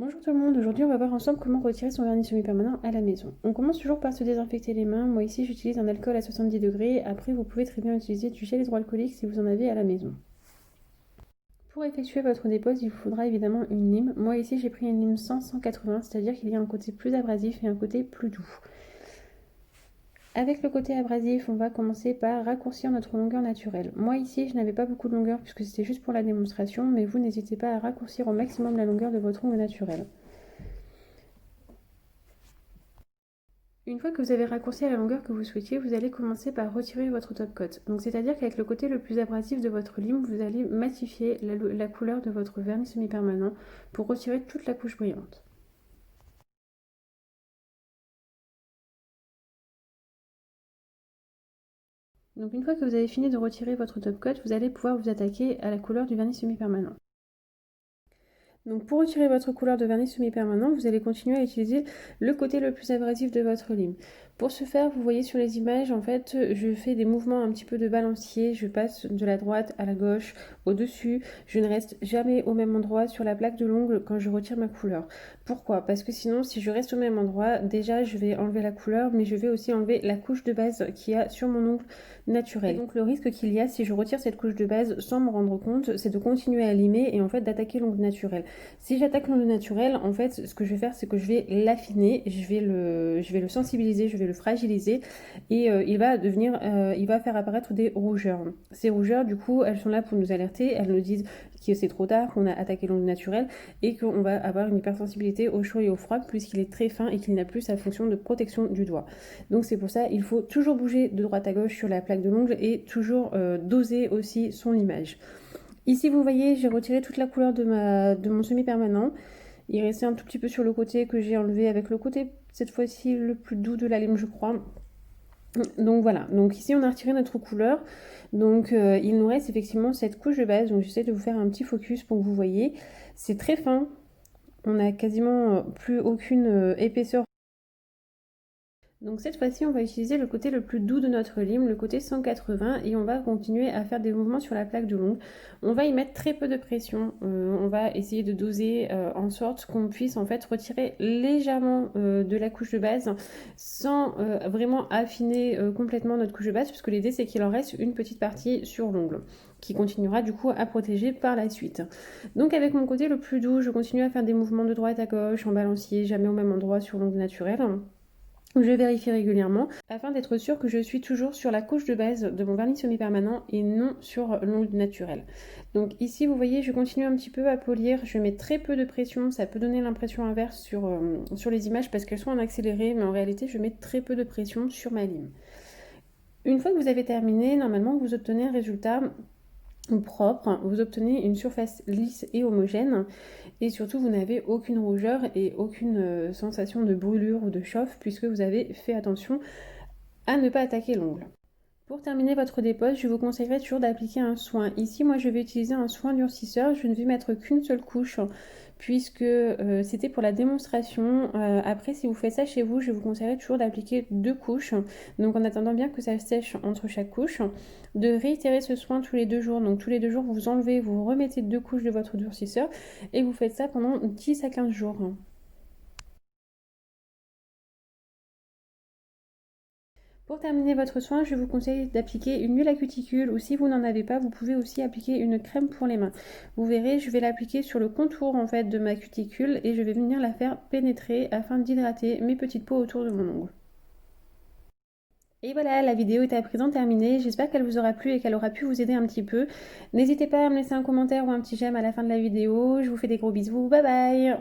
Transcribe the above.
Bonjour tout le monde, aujourd'hui on va voir ensemble comment retirer son vernis semi-permanent à la maison. On commence toujours par se désinfecter les mains. Moi ici j'utilise un alcool à 70 degrés. Après vous pouvez très bien utiliser du gel hydroalcoolique si vous en avez à la maison. Pour effectuer votre dépose, il vous faudra évidemment une lime. Moi ici j'ai pris une lime 100-180, c'est-à-dire qu'il y a un côté plus abrasif et un côté plus doux. Avec le côté abrasif, on va commencer par raccourcir notre longueur naturelle. Moi ici, je n'avais pas beaucoup de longueur puisque c'était juste pour la démonstration, mais vous n'hésitez pas à raccourcir au maximum la longueur de votre ongle naturel. Une fois que vous avez raccourci à la longueur que vous souhaitiez, vous allez commencer par retirer votre top coat. Donc c'est-à-dire qu'avec le côté le plus abrasif de votre lime, vous allez matifier la couleur de votre vernis semi-permanent pour retirer toute la couche brillante. Donc une fois que vous avez fini de retirer votre top coat, vous allez pouvoir vous attaquer à la couleur du vernis semi-permanent. Donc pour retirer votre couleur de vernis semi-permanent, vous allez continuer à utiliser le côté le plus abrasif de votre lime. Pour ce faire, vous voyez sur les images, en fait, je fais des mouvements un petit peu de balancier, je passe de la droite à la gauche, au-dessus, je ne reste jamais au même endroit sur la plaque de l'ongle quand je retire ma couleur. Pourquoi? Parce que sinon, si je reste au même endroit, déjà je vais enlever la couleur, mais je vais aussi enlever la couche de base qu'il y a sur mon ongle naturel. Et donc le risque qu'il y a si je retire cette couche de base sans me rendre compte, c'est de continuer à limer et en fait d'attaquer l'ongle naturel. Si j'attaque l'ongle naturel, en fait, ce que je vais faire, c'est que je vais l'affiner, je vais le sensibiliser, je vais le fragiliser et il va faire apparaître des rougeurs. Ces rougeurs, du coup, elles sont là pour nous alerter, elles nous disent que c'est trop tard, qu'on a attaqué l'ongle naturel et qu'on va avoir une hypersensibilité au chaud et au froid puisqu'il est très fin et qu'il n'a plus sa fonction de protection du doigt. Donc c'est pour ça, il faut toujours bouger de droite à gauche sur la plaque de l'ongle et toujours doser aussi son limage. Ici, vous voyez, j'ai retiré toute la couleur de mon semi-permanent. Il restait un tout petit peu sur le côté que j'ai enlevé avec le côté, cette fois-ci, le plus doux de la lime, je crois. Donc voilà, donc ici on a retiré notre couleur. Donc il nous reste effectivement cette couche de base. Donc j'essaie de vous faire un petit focus pour que vous voyez. C'est très fin. On n'a quasiment plus aucune épaisseur. Donc cette fois-ci, on va utiliser le côté le plus doux de notre lime, le côté 180, et on va continuer à faire des mouvements sur la plaque de l'ongle. On va y mettre très peu de pression. On va essayer de doser en sorte qu'on puisse en fait retirer légèrement de la couche de base sans vraiment affiner complètement notre couche de base, puisque l'idée c'est qu'il en reste une petite partie sur l'ongle qui continuera du coup à protéger par la suite. Donc avec mon côté le plus doux, je continue à faire des mouvements de droite à gauche en balancier, jamais au même endroit sur l'ongle naturel. Je vérifie régulièrement afin d'être sûre que je suis toujours sur la couche de base de mon vernis semi-permanent et non sur l'ongle naturel. Donc ici vous voyez je continue un petit peu à polir, je mets très peu de pression, ça peut donner l'impression inverse sur les images parce qu'elles sont en accéléré, mais en réalité je mets très peu de pression sur ma lime. Une fois que vous avez terminé, normalement vous obtenez un résultat propre, vous obtenez une surface lisse et homogène et surtout vous n'avez aucune rougeur et aucune sensation de brûlure ou de chauffe puisque vous avez fait attention à ne pas attaquer l'ongle. Pour terminer votre dépose, je vous conseillerais toujours d'appliquer un soin. Ici, moi, je vais utiliser un soin durcisseur. Je ne vais mettre qu'une seule couche puisque c'était pour la démonstration. Après, si vous faites ça chez vous, je vous conseillerais toujours d'appliquer 2 couches. Donc, en attendant bien que ça sèche entre chaque couche, de réitérer ce soin tous les 2 jours. Donc, tous les 2 jours, vous enlevez, vous remettez 2 couches de votre durcisseur et vous faites ça pendant 10 à 15 jours. Pour terminer votre soin, je vous conseille d'appliquer une huile à cuticule ou si vous n'en avez pas, vous pouvez aussi appliquer une crème pour les mains. Vous verrez, je vais l'appliquer sur le contour en fait de ma cuticule et je vais venir la faire pénétrer afin d'hydrater mes petites peaux autour de mon ongle. Et voilà, la vidéo est à présent terminée. J'espère qu'elle vous aura plu et qu'elle aura pu vous aider un petit peu. N'hésitez pas à me laisser un commentaire ou un petit j'aime à la fin de la vidéo. Je vous fais des gros bisous. Bye bye!